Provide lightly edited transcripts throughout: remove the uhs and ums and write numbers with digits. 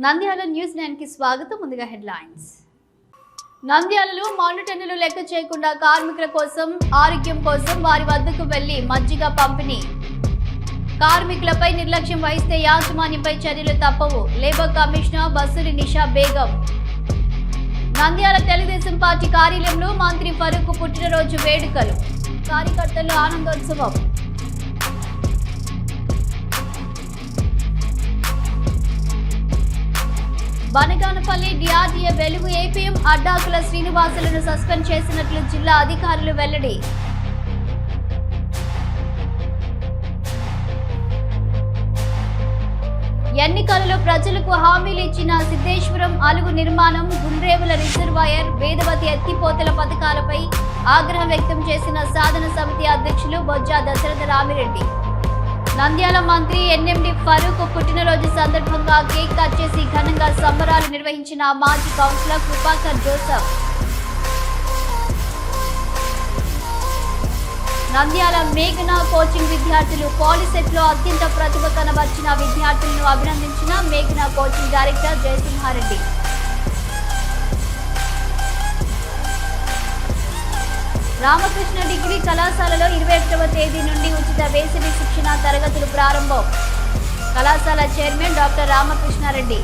Nandyal news 9 కి స్వాగతం. ముందుగా హెడ్లైన్స్. నంద్యాలలో మానిటర్లు లెక్క చేయకుండా కార్మికుల కోసం, ఆరోగ్యం కోసం వారి వద్దకు వెళ్లి మజ్జిగ పంపిణీ. కార్మికులపై నిర్లక్ష్యం వహిస్తే యాజమాన్యంపై చర్యలు తప్పవు. లేబర్ కమిషనర్ బసూరి నిషా బేగం. నంద్యాల తెలుగుదేశం పార్టీ కార్యాలయంలో మంత్రి ఫరూక్ పుట్టినరోజు వేడుకలు. కార్యకర్తల్లో ఆనందోత్సవం. బనగానపల్లి డిఆర్డీఏ వెలుగు ఏపీఎం అడ్డాకుల శ్రీనివాసులను సస్పెండ్ చేసినట్లు జిల్లా అధికారులు వెల్లడి. ఎన్నికలలో ప్రజలకు హామీలు ఇచ్చిన సిద్ధేశ్వరం అలుగు నిర్మాణం, గుండ్రేవుల రిజర్వాయర్, వేదవతి ఎత్తిపోతల పథకాలపై ఆగ్రహం వ్యక్తం చేసిన సాధన సమితి అధ్యక్షులు బొజ్జ దశరథ రామిరెడ్డి. నంద్యాల మంత్రి ఎన్ఎండి ఫరూక్ పుట్టినరోజు సందర్భంగా కేక్ కట్ చేసి ఘనంగా సంబరాలు నిర్వహించిన మాజీ కౌన్సిలర్ కృపాకర్ జోసెఫ్. నంద్యాల మేఘనా కోచింగ్ విద్యార్థులు పాలిసెట్ లో అత్యంత ప్రతిభ కనబర్చిన విద్యార్థులను అభినందించిన మేఘనా coaching director Jayasimha Reddy. Ramakrishna degree కళాశాలలో 21వ తేదీ నుండి ఉచిత వేసవి శిక్షణ తరగతులు ప్రారంభం. కళాశాల చైర్మన్ డాక్టర్ రామకృష్ణారెడ్డి.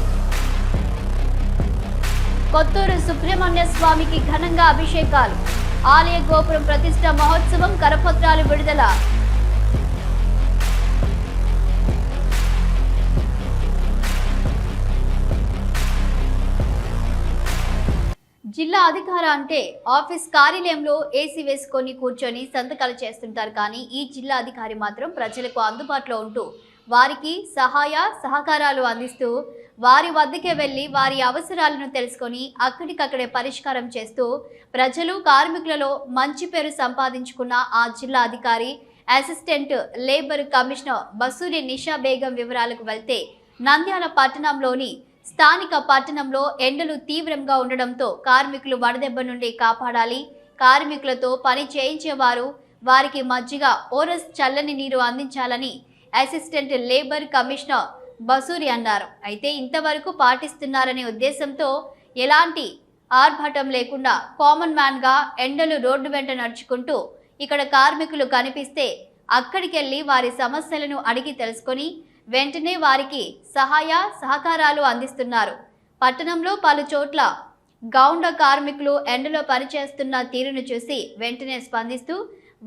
కొత్తూరు సుబ్రహ్మణ్య స్వామికి ఘనంగా అభిషేకాలు. ఆలయ గోపురం ప్రతిష్ట మహోత్సవం, కరపత్రాలు విడుదల. జిల్లా అధికార అంటే ఆఫీస్ కార్యాలయంలో ఏసీ వేసుకొని కూర్చొని సంతకాలు చేస్తుంటారు. కానీ ఈ జిల్లా అధికారి మాత్రం ప్రజలకు అందుబాటులో ఉంటూ వారికి సహాయ సహకారాలు అందిస్తూ వారి వద్దకే వెళ్ళి వారి అవసరాలను తెలుసుకొని అక్కడికక్కడే పరిష్కారం చేస్తూ ప్రజలు కార్మికులలో మంచి పేరు సంపాదించుకున్న ఆ జిల్లా అధికారి అసిస్టెంట్ లేబర్ కమిషనర్ బసూరి నిషా బేగం వివరాలకు వెళ్తే, నంద్యాల పట్టణంలోని స్థానిక పట్టణంలో ఎండలు తీవ్రంగా ఉండడంతో కార్మికులు వడదెబ్బ నుండి కాపాడాలి, కార్మికులతో పని చేయించేవారు వారికి మజ్జిగ, ఓరస్ చల్లని నీరు అందించాలని అసిస్టెంట్ లేబర్ కమిషనర్ బసూరి అన్నారు. అయితే ఇంతవరకు పాటిస్తున్నారనే ఉద్దేశంతో ఎలాంటి ఆర్భాటం లేకుండా కామన్ మ్యాన్గా ఎండలు రోడ్డు వెంట నడుచుకుంటూ ఇక్కడ కార్మికులు కనిపిస్తే అక్కడికెళ్ళి వారి సమస్యలను అడిగి తెలుసుకొని వెంటనే వారికి సహాయ సహకారాలు అందిస్తున్నారు. పట్టణంలో పలు చోట్ల గౌండ కార్మికులు ఎండలో పనిచేస్తున్న తీరును చూసి వెంటనే స్పందిస్తూ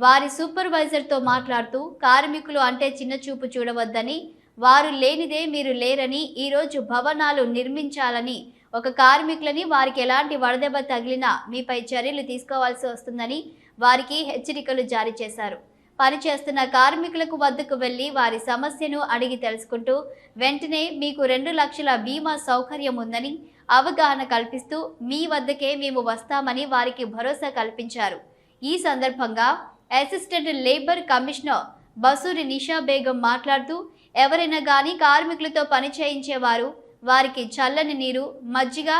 వారి సూపర్వైజర్తో మాట్లాడుతూ కార్మికులు అంటే చిన్న చూపు చూడవద్దని, వారు లేనిదే మీరు లేరని, ఈరోజు భవనాలు నిర్మించాలని, ఒక కార్మికులని వారికి ఎలాంటి వడదెబ్బ తగిలినా మీపై చర్యలు తీసుకోవాల్సి వస్తుందని వారికి హెచ్చరికలు జారీ చేశారు. పనిచేస్తున్న కార్మికులకు వద్దకు వెళ్లి వారి సమస్యను అడిగి తెలుసుకుంటూ వెంటనే మీకు 2 లక్షల బీమా సౌకర్యం ఉందని అవగాహన కల్పిస్తూ మీ వద్దకే మేము వస్తామని వారికి భరోసా కల్పించారు. ఈ సందర్భంగా అసిస్టెంట్ లేబర్ కమిషనర్ బసూరి నిషా బేగం మాట్లాడుతూ ఎవరైనా కానీ కార్మికులతో పని చేయించేవారు వారికి చల్లని నీరు, మజ్జిగ,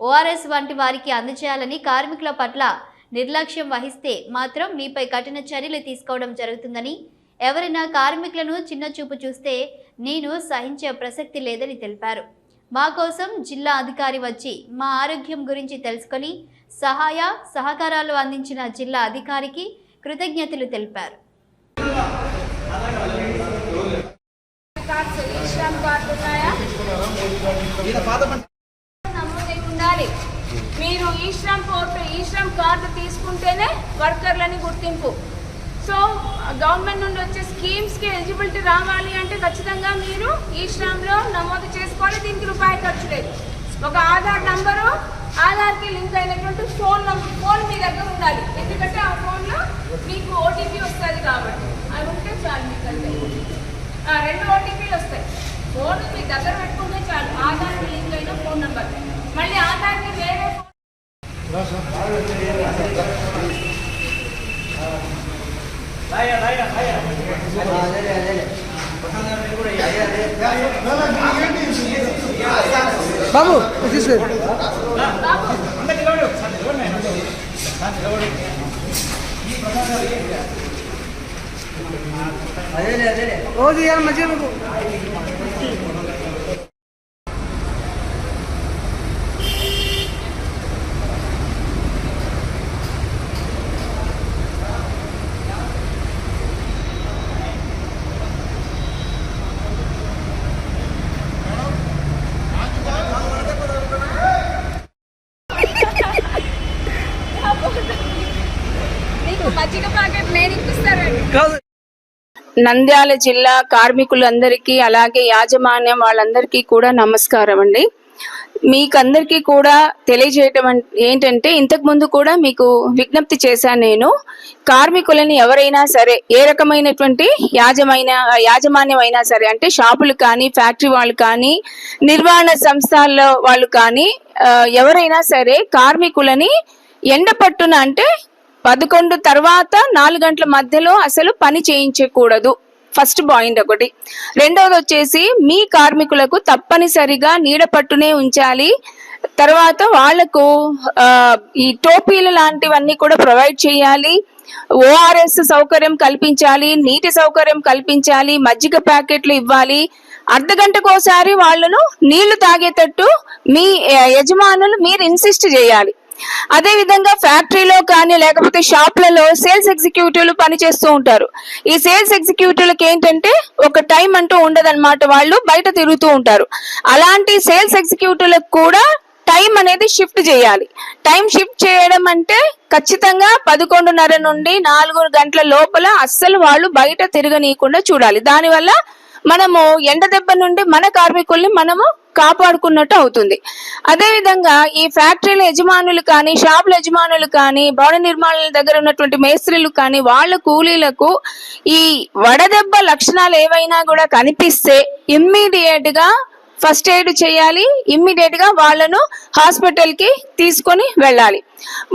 ఓఆర్ఎస్ వంటి వారికి అందజేయాలని, కార్మికుల పట్ల నిర్లక్ష్యం వహిస్తే మాత్రం మీపై కఠిన చర్యలు తీసుకోవడం జరుగుతుందని, ఎవరైనా కార్మికులను చిన్న చూపు చూస్తే నేను సహించే ప్రసక్తి లేదని తెలిపారు. మా కోసం జిల్లా అధికారి వచ్చి మా ఆరోగ్యం గురించి తెలుసుకొని సహాయ సహకారాలు అందించిన జిల్లా అధికారికి కృతజ్ఞతలు తెలిపారు. మీరు ఈ శ్రమ్ కార్డు తీసుకుంటేనే వర్కర్లని గుర్తింపు. సో గవర్నమెంట్ నుండి వచ్చే స్కీమ్స్కి ఎలిజిబిలిటీ రావాలి అంటే ఖచ్చితంగా మీరు ఈ శ్రమ్లో నమోదు చేసుకోవాలి. దీనికి రూపాయి ఖర్చు లేదు. ఒక ఆధార్ నంబరు, ఆధార్కి లింక్ అయినటువంటి ఫోన్ మీ దగ్గర ఉండాలి. ఎందుకంటే ఆ ఫోన్లో మీకు ఓటీపీ వస్తుంది కాబట్టి అది ఉంటే చాలు. మీకు 2 ఓటీపీలు వస్తాయి. ఫోన్ మీ దగ్గర పెట్టుకుంటే చాలు. ఆధార్కి లింక్ అయిన ఫోన్ నెంబర్, మళ్ళీ ఆధార్కి వేరే బాబు అదే ఓ మంచిగా నంద్యాల జిల్లా కార్మికులందరికీ అలాగే యాజమాన్యం వాళ్ళందరికీ కూడా నమస్కారం అండి. మీకందరికీ కూడా తెలియజేయటం ఏంటంటే, ఇంతకు ముందు కూడా మీకు విజ్ఞప్తి చేశాను. నేను కార్మికులని ఎవరైనా సరే, ఏ రకమైనటువంటి యాజమాన్యం అయినా సరే, అంటే షాపులు కానీ, ఫ్యాక్టరీ వాళ్ళు కానీ, నిర్వహణ సంస్థల్లో వాళ్ళు కానీ, ఎవరైనా సరే కార్మికులని ఎండపట్టున అంటే 11 తర్వాత 4 గంటల మధ్యలో అసలు పని చేయించకూడదు. ఫస్ట్ పాయింట్ ఒకటి. రెండవది వచ్చేసి, మీ కార్మికులకు తప్పనిసరిగా నీడ పట్టునే ఉంచాలి. తర్వాత వాళ్లకు ఈ టోపీలు లాంటివన్నీ కూడా ప్రొవైడ్ చేయాలి. ఓఆర్ఎస్ సౌకర్యం కల్పించాలి, నీటి సౌకర్యం కల్పించాలి, మజ్జిగ ప్యాకెట్లు ఇవ్వాలి. అర్ధగంటకోసారి వాళ్ళను నీళ్లు తాగేటట్టు మీ యజమానులు మీరు ఇన్సిస్ట్ చేయాలి. అదే విధంగా ఫ్యాక్టరీలో కానీ లేకపోతే షాప్లలో సేల్స్ ఎగ్జిక్యూటివ్లు పనిచేస్తూ ఉంటారు. ఈ సేల్స్ ఎగ్జిక్యూటివ్లకి ఏంటంటే ఒక టైం అంటూ ఉండదన్నమాట, వాళ్ళు బయట తిరుగుతూ ఉంటారు. అలాంటి సేల్స్ ఎగ్జిక్యూటివ్లకు కూడా టైం అనేది షిఫ్ట్ చేయాలి. టైం షిఫ్ట్ చేయడం అంటే ఖచ్చితంగా 11:30 నుండి 4 గంటల లోపల అస్సలు వాళ్ళు బయట తిరగనీయకుండా చూడాలి. దానివల్ల మనము ఎండ దెబ్బ నుండి మన కార్మికుల్ని మనము కాపాడుకున్నట్టు అవుతుంది. అదే విధంగా ఈ ఫ్యాక్టరీల యజమానులు కానీ, షాపుల యజమానులు కానీ, భవన నిర్మాణాల దగ్గర ఉన్నటువంటి మేస్త్రీలు కానీ, వాళ్ళ కూలీలకు ఈ వడదెబ్బ లక్షణాలు ఏవైనా కూడా కనిపిస్తే ఇమ్మీడియట్ గా ఫస్ట్ ఎయిడ్ చేయాలి. ఇమ్మీడియట్ గా వాళ్ళను హాస్పిటల్ కి తీసుకొని వెళ్ళాలి.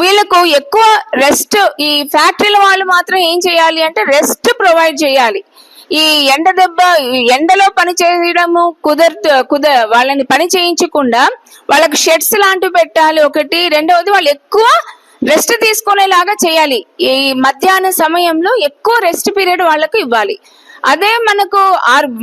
వీళ్ళకు ఎక్కువ రెస్ట్, ఈ ఫ్యాక్టరీల వాళ్ళు మాత్రం ఏం చేయాలి అంటే రెస్ట్ ప్రొవైడ్ చేయాలి. ఈ ఎండలో పని చేయడము వాళ్ళని పని చేయించకుండా వాళ్ళకి షెడ్స్ లాంటివి పెట్టాలి ఒకటి. రెండవది, వాళ్ళు ఎక్కువ రెస్ట్ తీసుకునేలాగా చేయాలి. ఈ మధ్యాహ్న సమయంలో ఎక్కువ రెస్ట్ పీరియడ్ వాళ్ళకు ఇవ్వాలి. అదే మనకు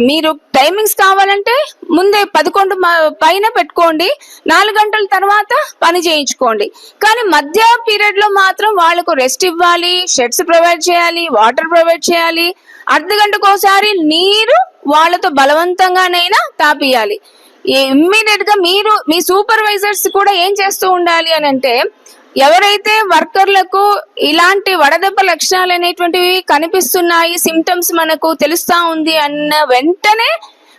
మీరు టైమింగ్స్ కావాలంటే ముందే 11 పైన పెట్టుకోండి, 4 గంటల తర్వాత పని చేయించుకోండి. కానీ మధ్య పీరియడ్ లో మాత్రం వాళ్ళకు రెస్ట్ ఇవ్వాలి, షెడ్స్ ప్రొవైడ్ చేయాలి, వాటర్ ప్రొవైడ్ చేయాలి. అర్ధగంటకోసారి నీరు వాళ్ళతో బలవంతంగానైనా తాపియాలి. ఇమ్మీడియట్ గా మీరు మీ సూపర్వైజర్స్ కూడా ఏం చేస్తూ ఉండాలి అని అంటే, ఎవరైతే వర్కర్లకు ఇలాంటి వడదెబ్బ లక్షణాలు అనేటువంటివి కనిపిస్తున్నాయి, సిమ్టమ్స్ మనకు తెలుస్తా ఉంది అన్న వెంటనే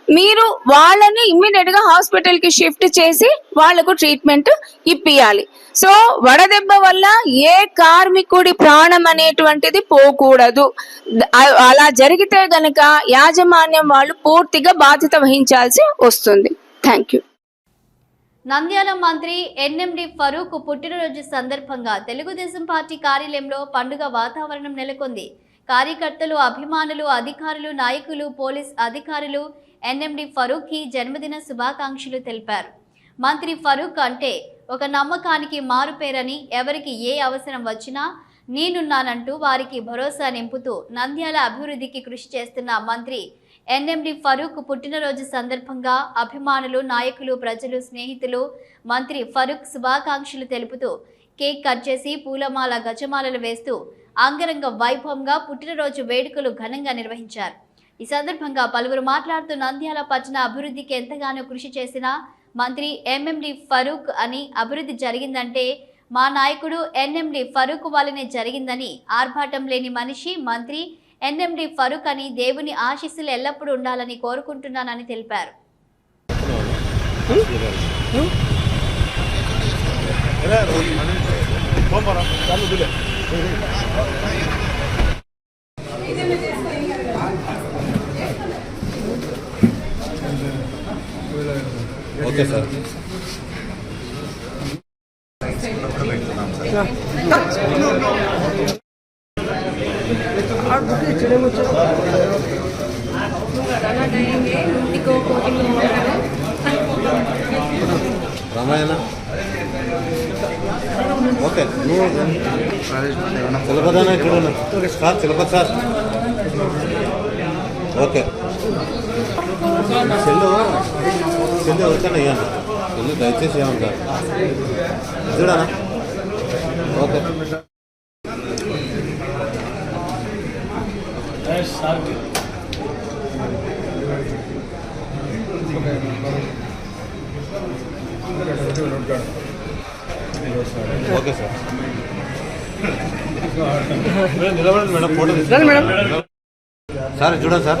మీరు వాళ్ళని ఇమ్మీడియట్ గా హాస్పిటల్ కి షిఫ్ట్ చేసి వాళ్లకు ట్రీట్మెంట్ ఇప్పియాలి. సో వడదెబ్బ వల్ల ఏ కార్మికుడి ప్రాణం అనేటువంటిది పోకూడదు. అలా జరిగితే గనక యాజమాన్యం వాళ్ళు పూర్తిగా బాధ్యత వహించాల్సి వస్తుంది. Thank you. నంద్యాల మంత్రి ఎన్ఎండి ఫరూక్ పుట్టినరోజు సందర్భంగా తెలుగుదేశం పార్టీ కార్యాలయంలో పండుగ వాతావరణం నెలకొంది. కార్యకర్తలు, అభిమానులు, అధికారులు, నాయకులు, పోలీస్ అధికారులు ఎన్ఎండి ఫరూక్ కి జన్మదిన శుభాకాంక్షలు తెలిపారు. మంత్రి ఫరూక్ అంటే ఒక నమ్మకానికి మారుపేరని, ఎవరికి ఏ అవసరం వచ్చినా నేనున్నానంటూ వారికి భరోసా నింపుతూ నంద్యాల అభివృద్ధికి కృషి చేస్తున్న మంత్రి ఎన్ఎండి ఫరూక్ పుట్టినరోజు సందర్భంగా అభిమానులు, నాయకులు, ప్రజలు, స్నేహితులు మంత్రి ఫరూక్ శుభాకాంక్షలు తెలుపుతూ కేక్ కట్ చేసి పూలమాల, గజమాలలు వేస్తూ అంగరంగ వైభవంగా పుట్టినరోజు వేడుకలు ఘనంగా నిర్వహించారు. ఈ సందర్భంగా పలువురు మాట్లాడుతూ నంద్యాల పట్టణ అభివృద్ధికి ఎంతగానో కృషి చేసిన మంత్రి ఎంఎండి ఫరూక్ అని, అభివృద్ధి జరిగిందంటే మా నాయకుడు ఎన్ఎండి ఫరూక్ వల్లనే జరిగిందని, ఆర్భాటం లేని మనిషి మంత్రి ఎన్ఎండి ఫరూక్ అని, దేవుని ఆశీస్సులు ఎల్లప్పుడూ ఉండాలని కోరుకుంటున్నానని తెలిపారు. Okay sir. రామాయణ ఓకే. చిలపదానా ఇక్కడ సార్, చిలపతి సార్. ఓకే. సెల్లు ఎవరికైనా ఇవ్వండి. సెల్లు దయచేసి ఏమంటారు చూడనా. ఓకే. Okay sir. నిలబడండి మేడం, ఫోటో తీసుకోండి మేడం. సార్ చూడండి sir.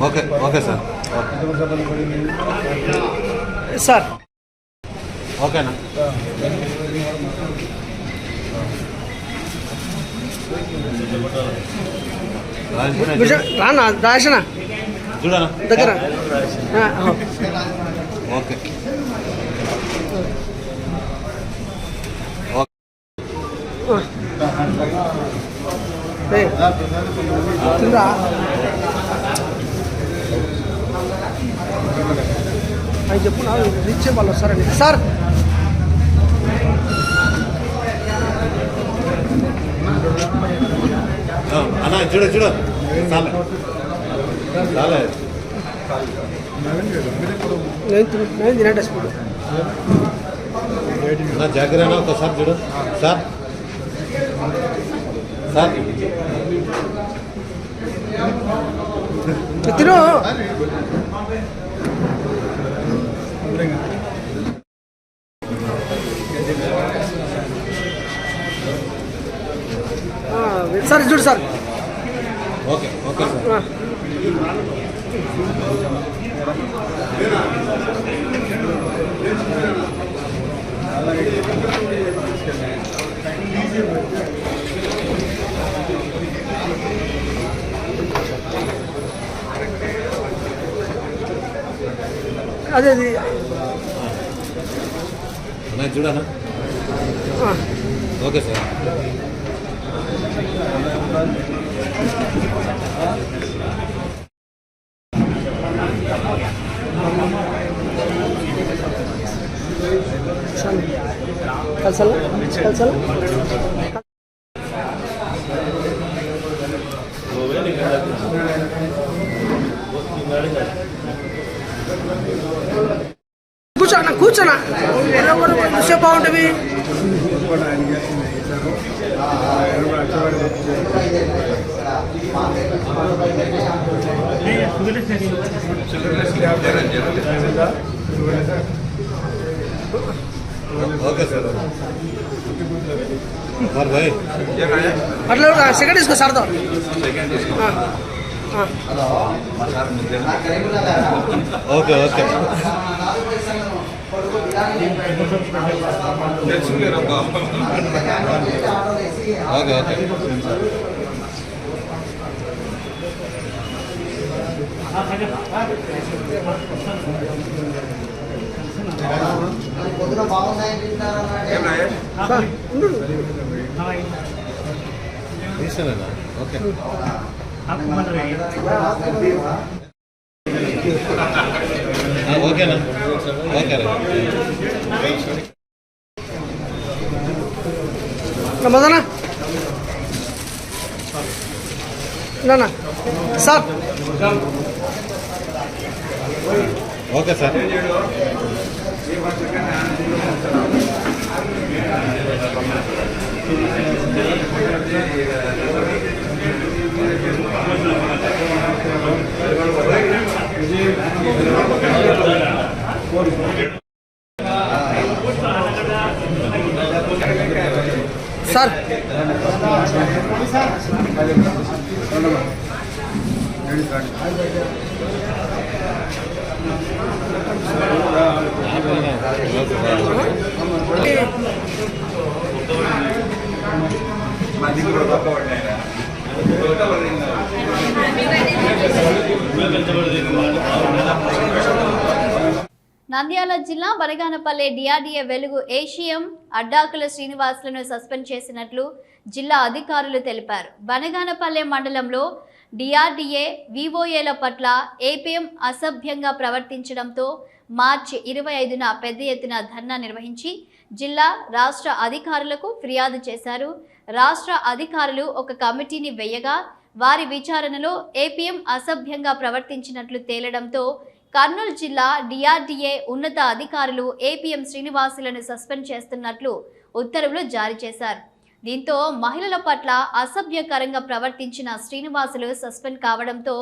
Okay okay sir. Sir ఓకేనా? రానా రాసిన చూడనా దగ్గర ఓకే అది చెప్పు నా రీచ్ వాళ్ళు వస్తారండి సార్. అన్నా చూడ చూడ చాలే చాలే నేను తినండి స్కూల్ నా జాగ్రత్త ఒకసారి చూడు సార్. సార్ తిను సార్ చూడు సార్. Okay okay sir. అదే అది అన్నా చూడనా ఓకే సార్. కల్సల్ కల్సల్ కూర్చోనా కూర్చోనా ఎంతసేపు బాగుంటుంది. Okay sir. మరి భాయ్ అట్లా సెకండ్ తీసుకో సార్తో. ఓకే ఓకే ఓకే ఓకే తీసానా ఓకే ఓకేనా ఓకే మదనా నానా sir. Okay sir. Sir Nandyal జిల్లా బనగానపల్లె డిఆర్డీఏ వెలుగు ఏషియం అడ్డాకుల శ్రీనివాసులను సస్పెండ్ చేసినట్లు జిల్లా అధికారులు తెలిపారు. బనగానపల్లె మండలంలో డిఆర్డీఏ వివోఏల పట్ల ఏపీఎం అసభ్యంగా ప్రవర్తించడంతో మార్చి 25న పెద్ద ఎత్తున ధర్నా నిర్వహించి జిల్లా రాష్ట్ర అధికారులకు ఫిర్యాదు చేశారు. రాష్ట్ర అధికారులు ఒక కమిటీని వేయగా వారి విచారణలో ఏపీఎం అసభ్యంగా ప్రవర్తించినట్లు తేలడంతో కర్నూలు జిల్లా డిఆర్డీఏ ఉన్నత అధికారులు ఏపీఎం శ్రీనివాసులను సస్పెండ్ చేస్తున్నట్లు ఉత్తర్వులు జారీ చేశారు. దీంతో మహిళల పట్ల అసభ్యకరంగా ప్రవర్తించిన శ్రీనివాసులు సస్పెండ్ కావడంతో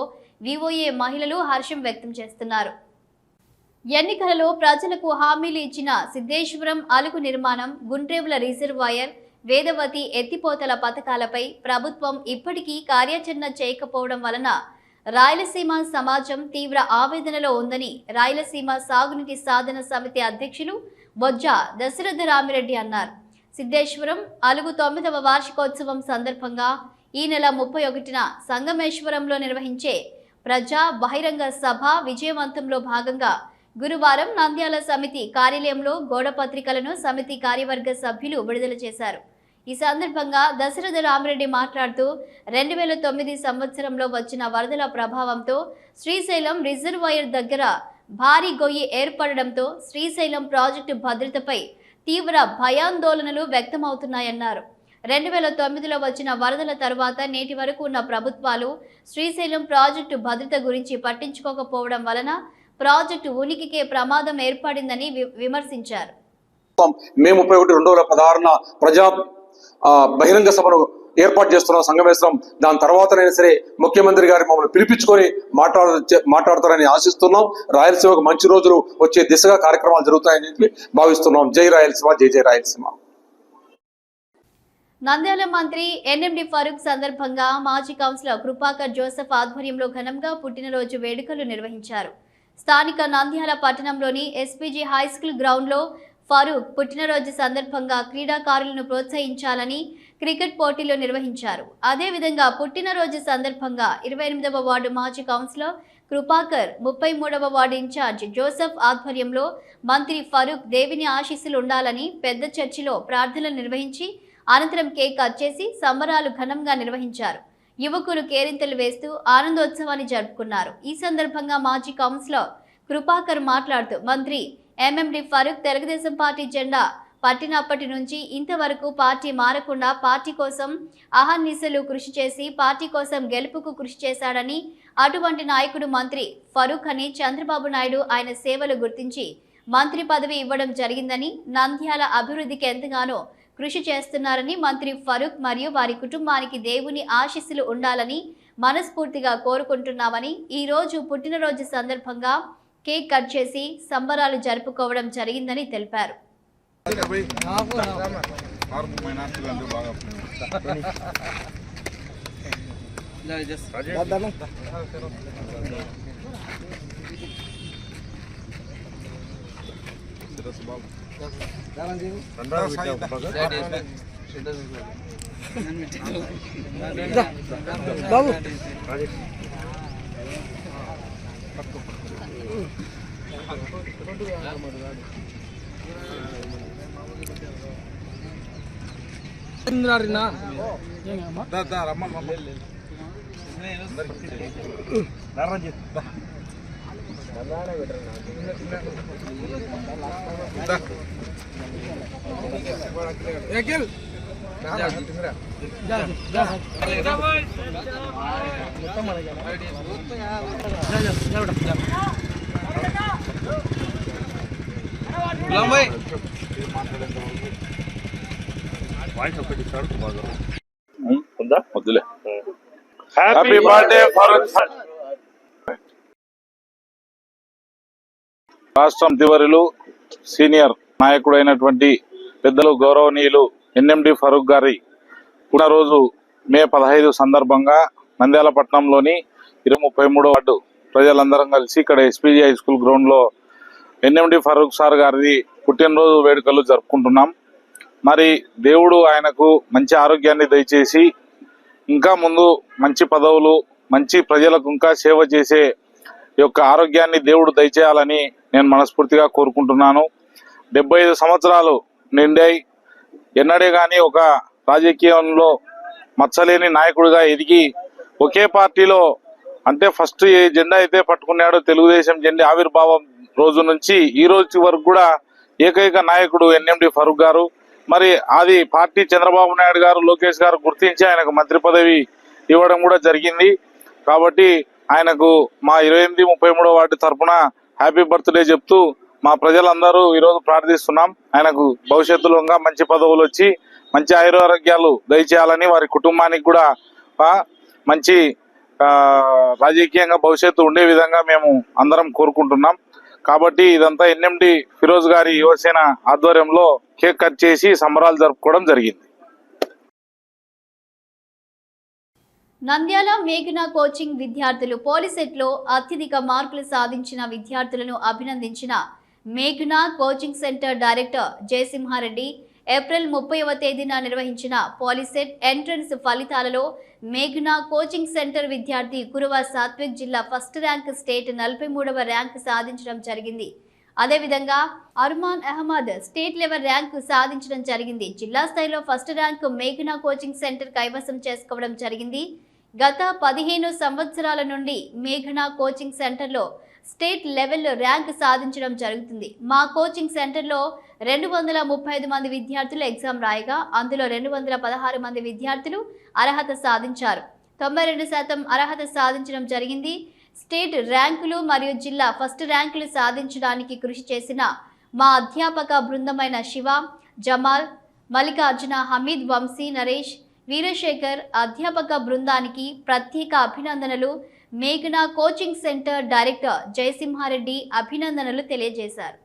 వివోఏ మహిళలు హర్షం వ్యక్తం చేస్తున్నారు. ఎన్నికలలో ప్రజలకు హామీలు ఇచ్చిన సిద్ధేశ్వరం అలుగు నిర్మాణం, గుండ్రేవుల రిజర్వాయర్, వేదవతి ఎత్తిపోతల పథకాలపై ప్రభుత్వం ఇప్పటికీ కార్యాచరణ చేయకపోవడం వలన రాయలసీమ సమాజం తీవ్ర ఆవేదనలో ఉందని రాయలసీమ సాగునీటి సాధన సమితి అధ్యక్షులు బొజ్జ దశరథ రామిరెడ్డి అన్నారు. సిద్ధేశ్వరం అలుగు 9వ వార్షికోత్సవం సందర్భంగా ఈ నెల 31న సంగమేశ్వరంలో నిర్వహించే ప్రజా బహిరంగ సభ విజయవంతంలో భాగంగా గురువారం నంద్యాల సమితి కార్యాలయంలో గోడపత్రికలను సమితి కార్యవర్గ సభ్యులు విడుదల చేశారు. ఈ సందర్భంగా దశరథ రామిరెడ్డి మాట్లాడుతూ 2009 సంవత్సరంలో వచ్చిన వరదల ప్రభావంతో శ్రీశైలం రిజర్వాయర్ దగ్గర భారీ గొయ్యి ఏర్పడడంతో శ్రీశైలం ప్రాజెక్టు భద్రతపై తీవ్ర భయాందోళనలు వ్యక్తమవుతున్నాయన్నారు. 2009లో వచ్చిన వరదల తర్వాత నేటి వరకు ఉన్న ప్రభుత్వాలు శ్రీశైలం ప్రాజెక్టు భద్రత గురించి పట్టించుకోకపోవడం వలన ప్రాజెక్టు ఉనికికే ప్రమాదం ఏర్పడిందని విమర్శించారు. మే 31, 2016 ప్రజా బహిరంగ సభను ఏర్పాటు చేస్తున్నాం సంగమేశ్వరం. దాని తర్వాతనైనా సరే ముఖ్యమంత్రి గారు మమ్మల్ని పిలిపించుకొని మాట్లాడతారని ఆశిస్తున్నాం. రాయలసీమకు మంచి రోజులు వచ్చే దిశగా కార్యక్రమాలు జరుగుతాయని చెప్పి భావిస్తున్నాం. జై రాయలసీమ, జై జై రాయలసీమ. నంద్యాల మంత్రి ఎన్ఎండి ఫరూక్ సందర్భంగా మాజీ కౌన్సిలర్ కృపాకర్ జోసెఫ్ ఆధ్వర్యంలో ఘనంగా పుట్టినరోజు వేడుకలు నిర్వహించారు. స్థానిక నంద్యాల పట్టణంలోని ఎస్పీజీ హై స్కూల్ గ్రౌండ్లో ఫరూక్ పుట్టినరోజు సందర్భంగా క్రీడాకారులను ప్రోత్సహించాలని క్రికెట్ పోటీలు నిర్వహించారు. అదేవిధంగా పుట్టినరోజు సందర్భంగా 28వ వార్డు మాజీ కౌన్సిలర్ కృపాకర్, 33వ వార్డు ఇన్ఛార్జ్ జోసెఫ్ ఆధ్వర్యంలో మంత్రి ఫరూక్ దేవిని ఆశీస్సులు ఉండాలని పెద్ద చర్చిలో ప్రార్థనలు నిర్వహించి అనంతరం కేక్ కట్ చేసి సంబరాలు ఘనంగా నిర్వహించారు. యువకులు కేరింతలు వేస్తూ ఆనందోత్సవాన్ని జరుపుకున్నారు. ఈ సందర్భంగా మాజీ కౌన్సిలర్ కృపాకర్ మాట్లాడుతూ మంత్రి ఎంఎండి ఫరూక్ తెలుగుదేశం పార్టీ జెండా పట్టినప్పటి నుంచి ఇంతవరకు పార్టీ మారకుండా పార్టీ కోసం అహర్నిశలు కృషి చేసి పార్టీ కోసం గెలుపుకు కృషి చేశాడని, అటువంటి నాయకుడు మంత్రి ఫరూక్ అని చంద్రబాబు నాయుడు ఆయన సేవలు గుర్తించి మంత్రి పదవి ఇవ్వడం జరిగిందని, నంద్యాల అభివృద్ధికి ఎంతగానో కృషి చేస్తున్నారని, మంత్రి ఫరూక్ మరియు వారి కుటుంబానికి దేవుని ఆశీస్సులు ఉండాలని మనస్ఫూర్తిగా కోరుకుంటున్నామని, ఈ రోజు పుట్టినరోజు సందర్భంగా కేక్ కట్ చేసి సంబరాలు జరుపుకోవడం జరిగిందని తెలిపారు. బాబు హ్యాపీ బర్త్డే ఫరూక్. రాష్ట్ర మంత్రివర్యులు సీనియర్ నాయకుడైనటువంటి పెద్దలు గౌరవనీయులు ఎన్ఎండి ఫరూక్ గారి పుట్టినరోజు మే 15 సందర్భంగా నంద్యాల పట్టణంలోని 33వ వార్డు ప్రజలందరం కలిసి ఇక్కడ ఎస్పీజీ హై స్కూల్ గ్రౌండ్లో ఎన్ఎండి ఫరూక్ సార్ గారిది పుట్టినరోజు వేడుకలు జరుపుకుంటున్నాం. మరి దేవుడు ఆయనకు మంచి ఆరోగ్యాన్ని దయచేసి ఇంకా ముందు మంచి పదవులు, మంచి ప్రజలకు ఇంకా సేవ చేసే యొక్క ఆరోగ్యాన్ని దేవుడు దయచేయాలని నేను మనస్ఫూర్తిగా కోరుకుంటున్నాను. 75 సంవత్సరాలు నిండాయి. ఎన్నడే కానీ ఒక రాజకీయంలో మచ్చలేని నాయకుడిగా ఎదిగి ఒకే పార్టీలో అంటే ఫస్ట్ ఏ జెండా అయితే పట్టుకున్నాడో తెలుగుదేశం జెండా ఆవిర్భావం రోజు నుంచి ఈ రోజు వరకు కూడా ఏకైక నాయకుడు ఎన్ఎండి ఫరూక్ గారు. మరి అది పార్టీ చంద్రబాబు నాయుడు గారు, లోకేష్ గారు గుర్తించి ఆయనకు మంత్రి పదవి ఇవ్వడం కూడా జరిగింది. కాబట్టి ఆయనకు మా 28, 33వ వార్డు తరఫున హ్యాపీ బర్త్డే చెప్తూ మా ప్రజలందరూ ఈరోజు ప్రార్థిస్తున్నాం. ఆయనకు భవిష్యత్తులో ఇంకా మంచి పదవులు వచ్చి మంచి ఆరోగ్యాలు దయచేయాలని, వారి కుటుంబానికి కూడా మంచి రాజకీయంగా భవిష్యత్తు ఉండే విధంగా మేము అందరం కోరుకుంటున్నాం. కాబట్టి ఇదంతా ఎన్ఎండి ఫిరోజ్ గారి యువసేన ఆధ్వర్యంలో కేక్ కట్ చేసి సంబరాలు జరుపుకోవడం జరిగింది. నంద్యాల మేఘనా కోచింగ్ విద్యార్థులు పోలీసెట్లో అత్యధిక మార్కులు సాధించిన విద్యార్థులను అభినందించిన మేఘనా coaching centre director Jayasimha Reddy April 30వ తేదీన నిర్వహించిన పోలీసెట్ ఎంట్రన్స్ ఫలితాలలో మేఘనా కోచింగ్ సెంటర్ విద్యార్థి కురువ సాత్విక్ జిల్లా ఫస్ట్ ర్యాంక్ స్టేట్ 43వ ర్యాంక్ సాధించడం జరిగింది. అదేవిధంగా Arman Ahmed state level rank సాధించడం జరిగింది. జిల్లా స్థాయిలో ఫస్ట్ ర్యాంకు మేఘనా కోచింగ్ సెంటర్ కైవసం చేసుకోవడం జరిగింది. గత 15 సంవత్సరాల నుండి మేఘనా కోచింగ్ సెంటర్లో స్టేట్ లెవెల్లో ర్యాంక్ సాధించడం జరుగుతుంది. మా కోచింగ్ సెంటర్లో 235 మంది విద్యార్థులు ఎగ్జామ్ రాయగా అందులో 216 మంది విద్యార్థులు అర్హత సాధించారు. 92% అర్హత సాధించడం జరిగింది. స్టేట్ ర్యాంకులు మరియు జిల్లా ఫస్ట్ ర్యాంకులు సాధించడానికి కృషి చేసిన మా అధ్యాపక బృందమైన శివ, జమాల్, మల్లికార్జున, హమీద్, వంశీ, నరేష్, వీరశేఖర్ అధ్యాపక బృందానికి ప్రత్యేక అభినందనలు. మేఘనా కోచింగ్ సెంటర్ డైరెక్టర్ జయసింహారెడ్డి అభినందనలు తెలియజేశారు.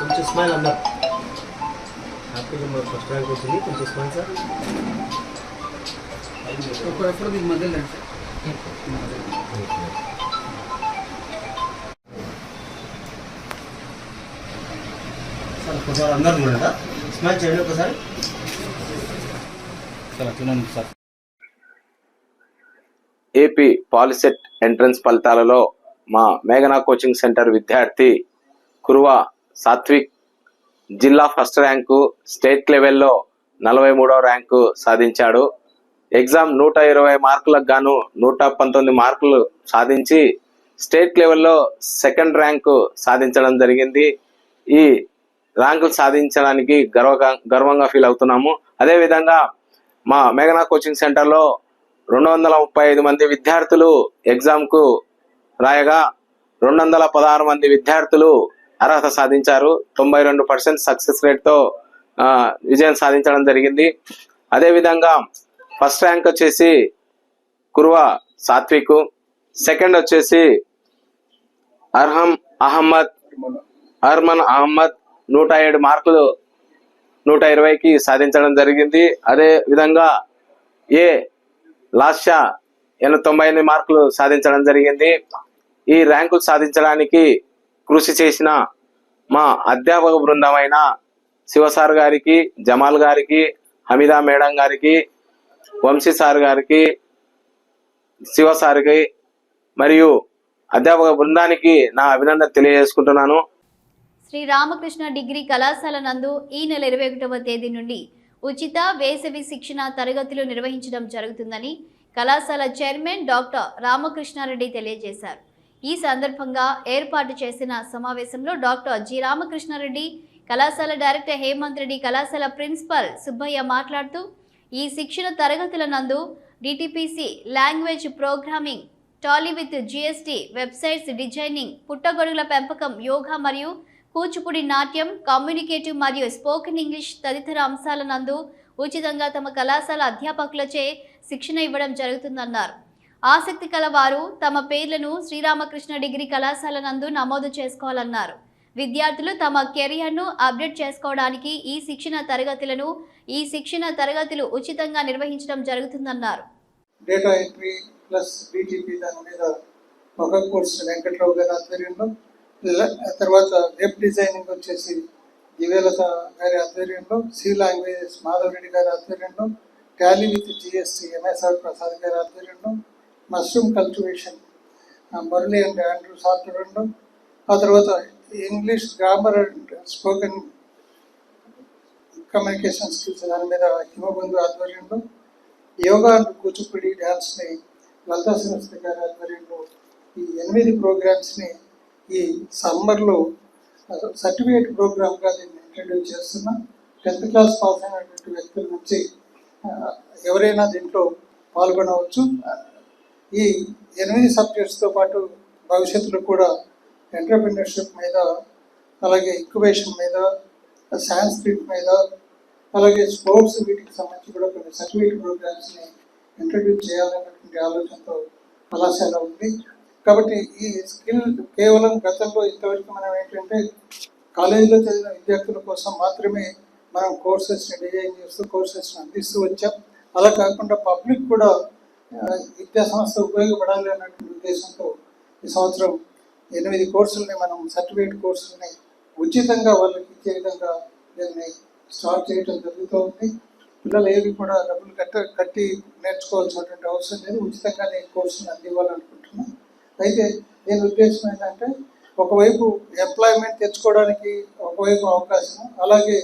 కొంచెం స్మైల్ అన్నారు హ్యాపీగా మన ఫస్ట్ ర్యాంక్ వచ్చింది. కొంచెం స్మైల్ సార్. ఎప్పుడు మీకు మధ్యలో సార్ ఒకసారి అందరు ఉన్నారా స్మైల్ చేయండి ఒకసారి. ఏపీ పాలిసెట్ ఎంట్రన్స్ ఫలితాలలో మా మేఘనా కోచింగ్ సెంటర్ విద్యార్థి కురువ సాత్విక్ జిల్లా ఫస్ట్ ర్యాంకు, స్టేట్ లెవెల్లో 43వ ర్యాంకు సాధించాడు. ఎగ్జామ్ 120 మార్కులకు గాను 119 మార్కులు సాధించి స్టేట్ లెవెల్లో సెకండ్ ర్యాంకు సాధించడం జరిగింది. ఈ ర్యాంకులు సాధించడానికి గర్వంగా ఫీల్ అవుతున్నాము. అదేవిధంగా మా మేఘనా కోచింగ్ సెంటర్లో 235 మంది విద్యార్థులు ఎగ్జామ్కు రాయగా 216 మంది విద్యార్థులు అర్హత సాధించారు. 92% సక్సెస్ రేట్తో విజయం సాధించడం జరిగింది. అదేవిధంగా ఫస్ట్ ర్యాంక్ వచ్చేసి కురువ సాత్విక్, సెకండ్ వచ్చేసి అర్మన్ అహ్మద్ 107 మార్కులు 120కి సాధించడం జరిగింది. అదే విధంగా లాస్యా 98 మార్కులు సాధించడం జరిగింది. ఈ ర్యాంకులు సాధించడానికి కృషి చేసిన మా అధ్యాపక బృందమైన శివసార్ గారికి, జమాల్ గారికి, హమీదా మేడం గారికి, వంశీ సార్ గారికి, శివసార్కి మరియు అధ్యాపక బృందానికి నా అభినందన తెలియజేసుకుంటున్నాను. శ్రీ రామకృష్ణ డిగ్రీ కళాశాల నందు ఈ నెల 21వ తేదీ నుండి ఉచిత వేసవి శిక్షణ తరగతులు నిర్వహించడం జరుగుతుందని కళాశాల చైర్మన్ డాక్టర్ రామకృష్ణారెడ్డి తెలియజేశారు. ఈ సందర్భంగా ఏర్పాటు చేసిన సమావేశంలో డాక్టర్ జి రామకృష్ణారెడ్డి, కళాశాల డైరెక్టర్ హేమంత్ రెడ్డి, కళాశాల ప్రిన్సిపల్ సుబ్బయ్య మాట్లాడుతూ ఈ శిక్షణ తరగతుల నందు DTPC, language programming, Tally with GST, websites designing, పుట్టగొడుగుల పెంపకం, యోగా మరియు కూచిపూడి నాట్యం, కమ్యూనికేటివ్ మరియు స్పోకెన్ ఇంగ్లీష్ తదితర అంశాల నందు ఉచితంగా తమ కళాశాల అధ్యాపకులచే శిక్షణ ఇవ్వడం జరుగుతుందన్నారు. ఆసక్తి కల వారు తమ పేర్లను శ్రీరామకృష్ణ డిగ్రీ కళాశాల నందు నమోదు చేసుకోవాలన్నారు. విద్యార్థులు తమ కెరియర్ను అప్డేట్ చేసుకోవడానికి ఈ శిక్షణ తరగతులు ఉచితంగా నిర్వహించడం జరుగుతుందన్నారు. డేటా ఎంట్రీ ప్లస్ బీటీపీ దాని మీద ఒక కోర్సు వెంకట్రావు గారి ఆధ్వర్యంలో, తర్వాత వెబ్ డిజైనింగ్ వచ్చేసి దివ్యలత గారి ఆధ్వర్యంలో, సి లాంగ్వేజెస్ మాధవరెడ్డి గారి ఆధ్వర్యంలో, tally with GST MSR Prasad గారి ఆధ్వర్యంలో, mushroom cultivation Murali and Andrews ఆధ్వర్యంలో, ఆ తర్వాత English grammar and spoken communication skills దాని మీద హిమబంధు ఆధ్వర్యంలో, యోగా అండ్ కూచిపూడి డ్యాన్స్ని లలితా శాస్త్రి గారి ఆధ్వర్యంలో ఈ 8 ప్రోగ్రామ్స్ని ఈ సమ్మర్లో సర్టిఫికేట్ ప్రోగ్రామ్గా దీన్ని ఇంట్రడ్యూస్ చేస్తున్నాం. 10th క్లాస్ పాస్ అయినటువంటి వ్యక్తుల నుంచి ఎవరైనా దీంట్లో పాల్గొనవచ్చు. ఈ 8 సబ్జెక్ట్స్తో పాటు భవిష్యత్తులో కూడా ఎంటర్‌ప్రెన్యూర్‌షిప్ మీద, అలాగే ఇంక్యుబేషన్ మీద, సాంస్క్రిట్ మీద, అలాగే స్పోర్ట్స్ వీటికి సంబంధించి కూడా కొన్ని సర్టిఫికేట్ ప్రోగ్రామ్స్ని ఇంట్రడ్యూస్ చేయాలన్నటువంటి ఆలోచనతో కళాశాల ఉంది. కాబట్టి ఈ స్కిల్ కేవలం గతంలో ఇంతవరకు మనం ఏంటంటే కాలేజీలో చదివిన విద్యార్థుల కోసం మాత్రమే మనం కోర్సెస్ని డిజైన్ చేస్తూ కోర్సెస్ని అందిస్తూ వచ్చాం. అలా కాకుండా పబ్లిక్ కూడా విద్యా సంస్థ ఉపయోగపడాలి అన్నటువంటి ఉద్దేశంతో ఈ సంవత్సరం 8 కోర్సులని మనం సర్టిఫికేట్ కోర్సులని ఉచితంగా వాళ్ళకి ఇచ్చే విధంగా దీన్ని స్టార్ట్ చేయడం జరుగుతూ ఉంది. పిల్లలు ఏవి కూడా డబ్బులు కట్టి నేర్చుకోవాల్సినటువంటి అవసరం లేదు, ఉచితంగానే కోర్సుని అందివ్వాలనుకుంటున్నాం. అయితే దీని ఉద్దేశం ఏంటంటే ఒకవైపు ఎంప్లాయ్మెంట్ తెచ్చుకోవడానికి ఒకవైపు అవకాశం, అలాగే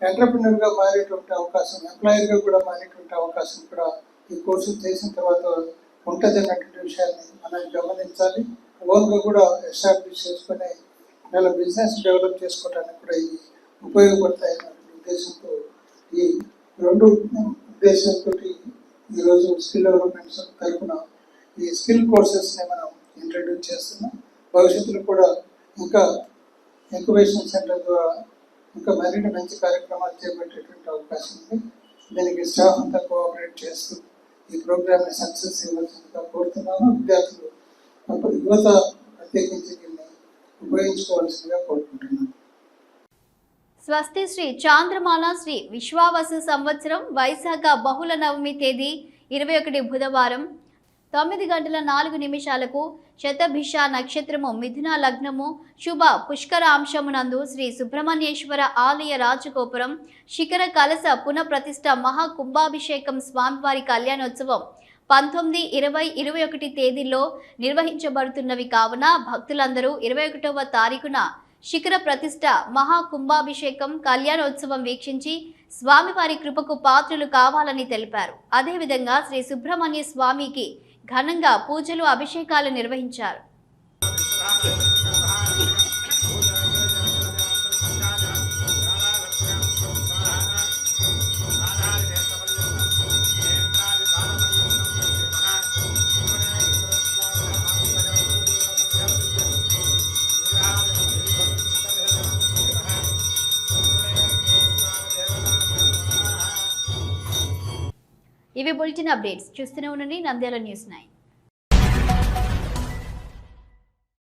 ఎంటర్ప్రినర్గా మారేటువంటి అవకాశం, ఎంప్లాయర్గా కూడా మారేటువంటి అవకాశం కూడా ఈ కోర్సు చేసిన తర్వాత ఉంటుంది అన్నటువంటి విషయాన్ని మనం గమనించాలి. ఓన్గా కూడా ఎస్టాబ్లిష్ చేసుకుని వాళ్ళ బిజినెస్ డెవలప్ చేసుకోవడానికి కూడా ఇది ఉపయోగపడతాయి అన్నటువంటి ఉద్దేశంతో ఈ 2 ఉద్దేశంతో ఈరోజు స్కిల్ డెవలప్మెంట్ తరఫున ఈ స్కిల్ కోర్సెస్ని మనం ఇంట్రడ్యూస్ చేస్తున్నాం. భవిష్యత్తులో కూడా ఇంకా ఇంక్యుబేషన్ సెంటర్ ద్వారా ఇంకా మరిన్ని మంచి కార్యక్రమాలు చేపట్టేటువంటి అవకాశం ఉంది. దీనికి స్టాఫ్ అంతా కోఆపరేట్ చేస్తూ ఈ ప్రోగ్రామ్ని సక్సెస్ ఇవ్వాల్సిందిగా కోరుతున్నాను. విద్యార్థులు యువత ప్రత్యేకించి దీన్ని ఉపయోగించుకోవాల్సిందిగా కోరుకుంటున్నాను. స్వస్తి శ్రీ చాంద్రమాన శ్రీ విశ్వావసు సంవత్సరం వైశాఖ బహుళ నవమి తేదీ 21 బుధవారం 9:04 శతభిష నక్షత్రము మిథున లగ్నము శుభ పుష్కర అంశమునందు శ్రీ సుబ్రహ్మణ్యేశ్వర ఆలయ రాజగోపురం శిఖర కలశ పునఃప్రతిష్ఠ మహా కుంభాభిషేకం స్వామివారి కళ్యాణోత్సవం 19, 20, 21 తేదీల్లో నిర్వహించబడుతున్నవి కావున భక్తులందరూ 21వ తారీఖున శిఖర ప్రతిష్ఠ మహా కుంభాభిషేకం కళ్యాణోత్సవం వీక్షించి స్వామివారి కృపకు పాత్రులు కావాలని తెలిపారు. అదేవిధంగా శ్రీ సుబ్రహ్మణ్య స్వామికి ఘనంగా పూజలు అభిషేకాలు నిర్వహించారు. ఇవి బులెటిన్ అప్డేట్స్. చూస్తూనే ఉండండి నంద్యాల న్యూస్ 9.